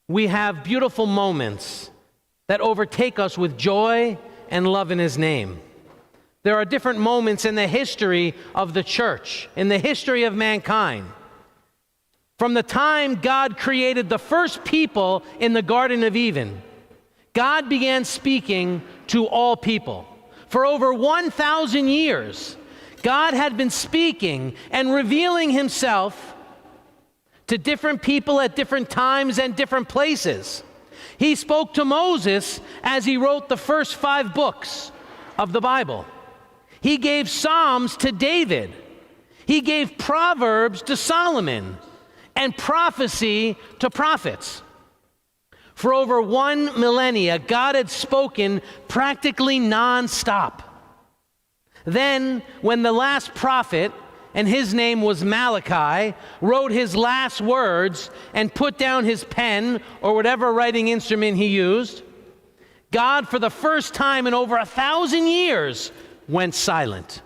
we have beautiful moments that overtake us with joy and love in His name. There are different moments in the history of the church, in the history of mankind. From the time God created the first people in the Garden of Eden, God began speaking to all people. For over 1,000 years, God had been speaking and revealing Himself to different people at different times and different places. He spoke to Moses as he wrote the first 5 books of the Bible. He gave Psalms to David. He gave Proverbs to Solomon and prophecy to prophets. For over 1 millennia, God had spoken practically nonstop. Then, when the last prophet, and his name was Malachi, wrote his last words and put down his pen or whatever writing instrument he used, God, for the first time in over 1,000 years, went silent.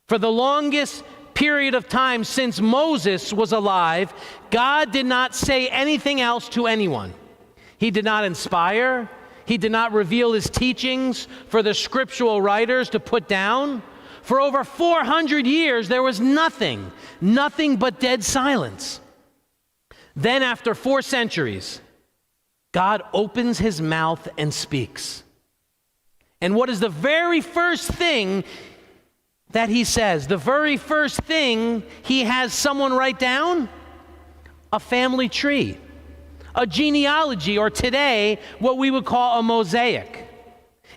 For the longest period of time since Moses was alive, God did not say anything else to anyone. He did not inspire. He did not reveal His teachings for the scriptural writers to put down. For over 400 years, there was nothing but dead silence. Then, after 4 centuries, God opens His mouth and speaks. And what is the very first thing that He says? The very first thing He has someone write down? A family tree, a genealogy, or today, what we would call a mosaic.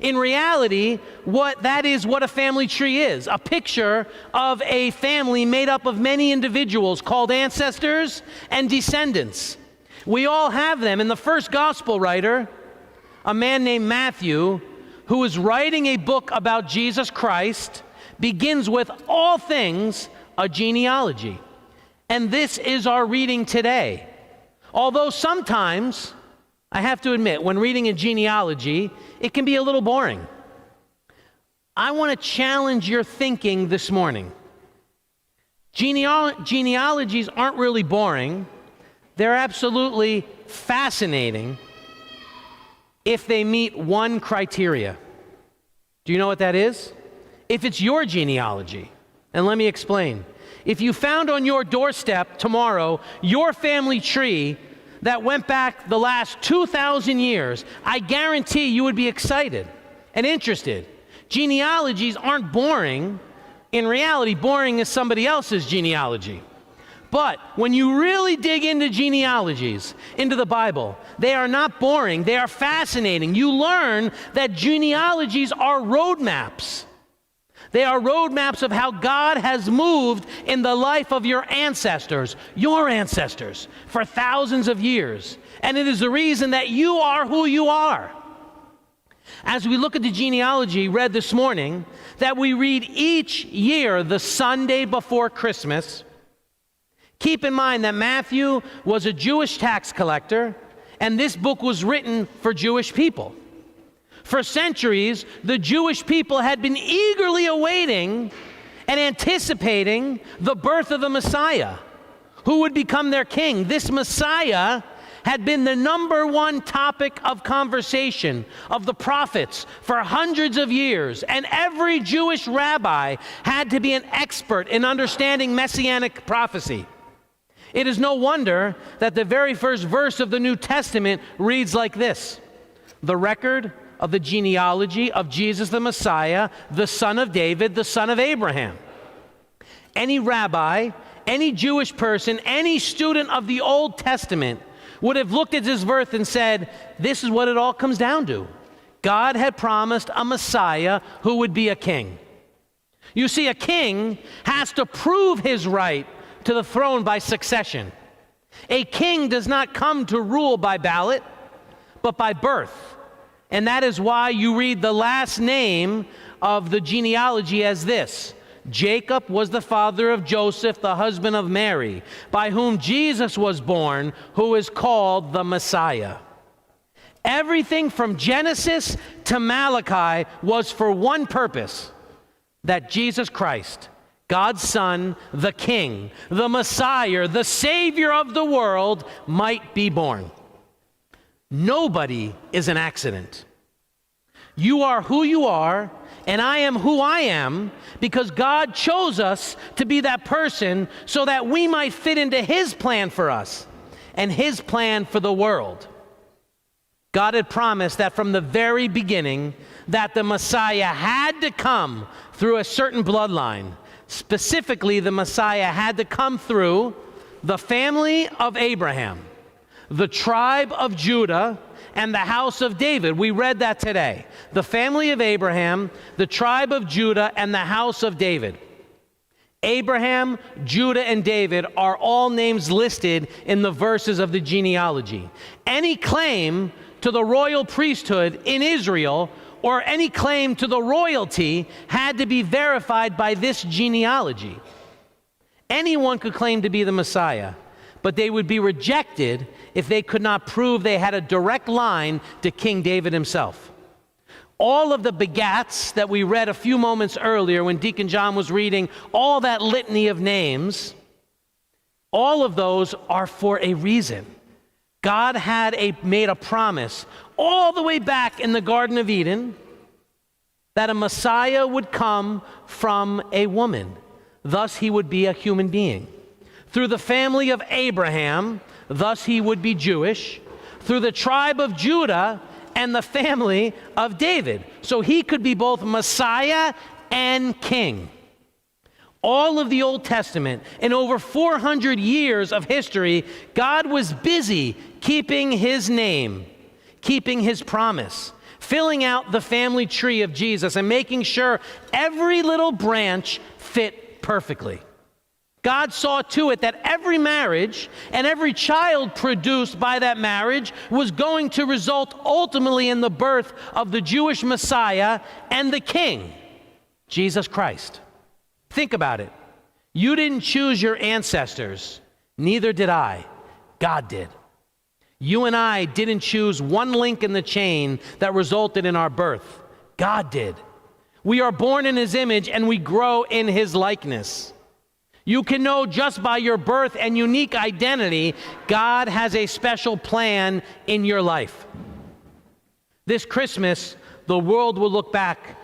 In reality, what a family tree is, a picture of a family made up of many individuals called ancestors and descendants. We all have them. And the first gospel writer, a man named Matthew, who is writing a book about Jesus Christ, begins with all things a genealogy. And this is our reading today. Although sometimes, I have to admit, when reading a genealogy, it can be a little boring. I want to challenge your thinking this morning. Genealogies aren't really boring. They're absolutely fascinating if they meet one criteria. Do you know what that is? If it's your genealogy. And let me explain. If you found on your doorstep tomorrow your family tree that went back the last 2,000 years, I guarantee you would be excited and interested. Genealogies aren't boring. In reality, boring is somebody else's genealogy. But when you really dig into genealogies, into the Bible, they are not boring, they are fascinating. You learn that genealogies are roadmaps. They are roadmaps of how God has moved in the life of your ancestors, for thousands of years. And it is the reason that you are who you are. As we look at the genealogy read this morning, that we read each year the Sunday before Christmas, keep in mind that Matthew was a Jewish tax collector, and this book was written for Jewish people. For centuries, the Jewish people had been eagerly awaiting and anticipating the birth of the Messiah, who would become their king. This Messiah had been the number one topic of conversation of the prophets for hundreds of years, and every Jewish rabbi had to be an expert in understanding messianic prophecy. It is no wonder that the very first verse of the New Testament reads like this: the record of the genealogy of Jesus the Messiah, the son of David, the son of Abraham. Any rabbi, any Jewish person, any student of the Old Testament would have looked at this verse and said, this is what it all comes down to. God had promised a Messiah who would be a king. You see, a king has to prove his right to the throne by succession. A king does not come to rule by ballot, but by birth. And that is why you read the last name of the genealogy as this: Jacob was the father of Joseph, the husband of Mary, by whom Jesus was born, who is called the Messiah. Everything from Genesis to Malachi was for one purpose: that Jesus Christ, God's Son, the King, the Messiah, the Savior of the world, might be born. Nobody is an accident. You are who you are, and I am who I am, because God chose us to be that person so that we might fit into His plan for us and His plan for the world. God had promised that from the very beginning that the Messiah had to come through a certain bloodline. Specifically, the Messiah had to come through the family of Abraham, the tribe of Judah, and the house of David. We read that today. The family of Abraham, the tribe of Judah, and the house of David. Abraham, Judah, and David are all names listed in the verses of the genealogy. Any claim to the royal priesthood in Israel or any claim to the royalty had to be verified by this genealogy. Anyone could claim to be the Messiah, but they would be rejected if they could not prove they had a direct line to King David himself. All of the begats that we read a few moments earlier when Deacon John was reading all that litany of names, all of those are for a reason. God had made a promise all the way back in the Garden of Eden that a Messiah would come from a woman. Thus, he would be a human being. Through the family of Abraham, thus he would be Jewish. Through the tribe of Judah and the family of David. So he could be both Messiah and king. All of the Old Testament, in over 400 years of history, God was busy keeping His name, keeping His promise, filling out the family tree of Jesus, and making sure every little branch fit perfectly. God saw to it that every marriage and every child produced by that marriage was going to result ultimately in the birth of the Jewish Messiah and the King, Jesus Christ. Think about it. You didn't choose your ancestors, neither did I. God did. You and I didn't choose one link in the chain that resulted in our birth. God did. We are born in His image and we grow in His likeness. You can know just by your birth and unique identity, God has a special plan in your life. This Christmas, the world will look back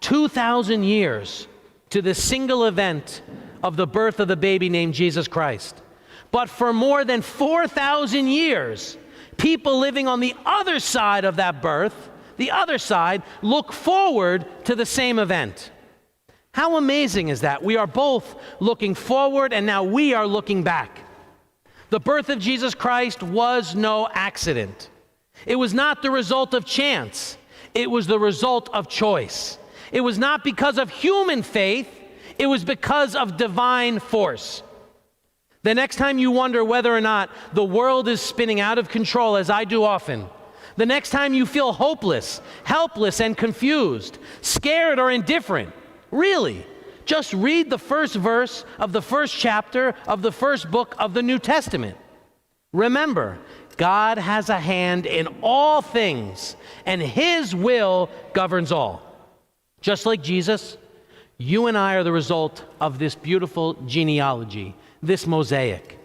2,000 years to the single event of the birth of the baby named Jesus Christ. But for more than 4,000 years, people living on the other side of that birth, the other side, look forward to the same event. How amazing is that? We are both looking forward and now we are looking back. The birth of Jesus Christ was no accident. It was not the result of chance. It was the result of choice. It was not because of human faith. It was because of divine force. The next time you wonder whether or not the world is spinning out of control, as I do often, the next time you feel hopeless, helpless, and confused, scared or indifferent, really, just read the first verse of the first chapter of the first book of the New Testament. Remember, God has a hand in all things, and His will governs all. Just like Jesus, you and I are the result of this beautiful genealogy, this mosaic,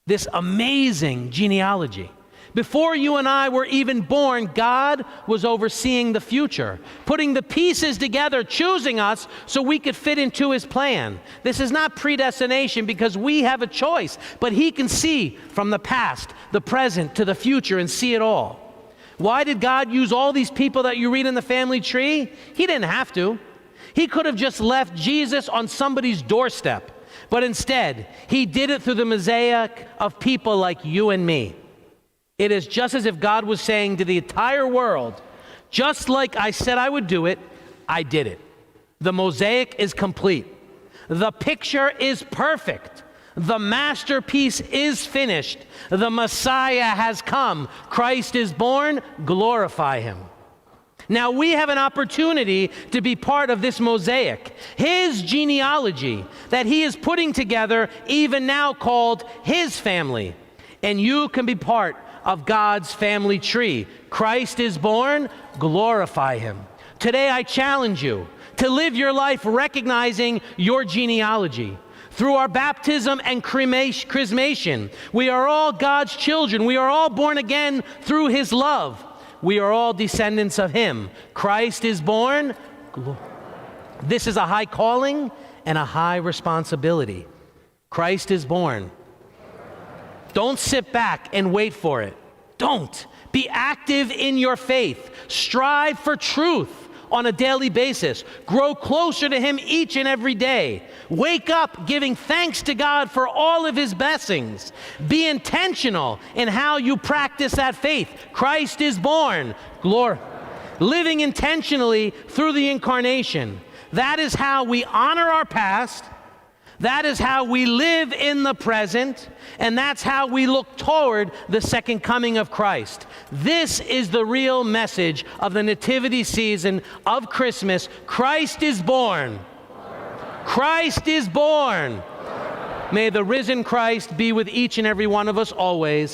this amazing genealogy. Before you and I were even born, God was overseeing the future, putting the pieces together, choosing us so we could fit into His plan. This is not predestination because we have a choice, but He can see from the past, the present, to the future and see it all. Why did God use all these people that you read in the family tree? He didn't have to. He could have just left Jesus on somebody's doorstep, but instead, He did it through the mosaic of people like you and me. It is just as if God was saying to the entire world, just like I said I would do it, I did it. The mosaic is complete. The picture is perfect. The masterpiece is finished. The Messiah has come. Christ is born. Glorify Him. Now we have an opportunity to be part of this mosaic, His genealogy that He is putting together, even now called His family. And you can be part of God's family tree. Christ is born. Glorify Him. Today I challenge you to live your life recognizing your genealogy. Through our baptism and chrismation, we are all God's children. We are all born again through his love. We are all descendants of him. Christ is born. This is a high calling and a high responsibility. Christ is born. Don't sit back and wait for it. Don't. Be active in your faith. Strive for truth on a daily basis. Grow closer to him each and every day. Wake up giving thanks to God for all of his blessings. Be intentional in how you practice that faith. Christ is born. Living intentionally through the incarnation. That is how we honor our past. That is how we live in the present, and that's how we look toward the second coming of Christ. This is the real message of the nativity season of Christmas. Christ is born. Christ is born. May the risen Christ be with each and every one of us always.